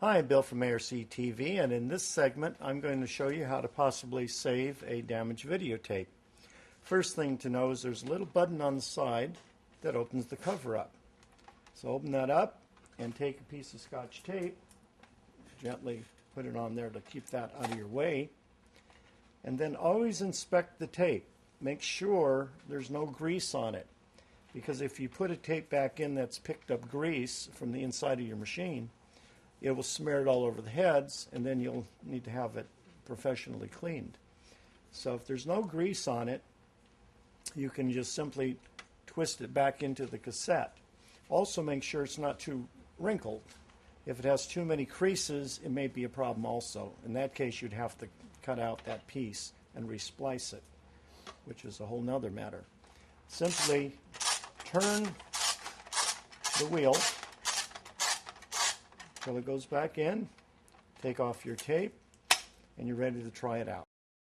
Hi, Bill from ARC TV, and in this segment I'm going to show you how to possibly save a damaged videotape. First thing to know is there's a little button on the side that opens the cover up. So open that up and take a piece of Scotch tape, gently put it on there to keep that out of your way, and then always inspect the tape. Make sure there's no grease on it, because if you put a tape back in that's picked up grease from the inside of your machine, it will smear it all over the heads, and then you'll need to have it professionally cleaned. So if there's no grease on it, you can just simply twist it back into the cassette. Also make sure it's not too wrinkled. If it has too many creases, it may be a problem also. In that case, you'd have to cut out that piece and resplice it, which is a whole nother matter. Simply turn the wheel until it goes back in, take off your tape, and you're ready to try it out.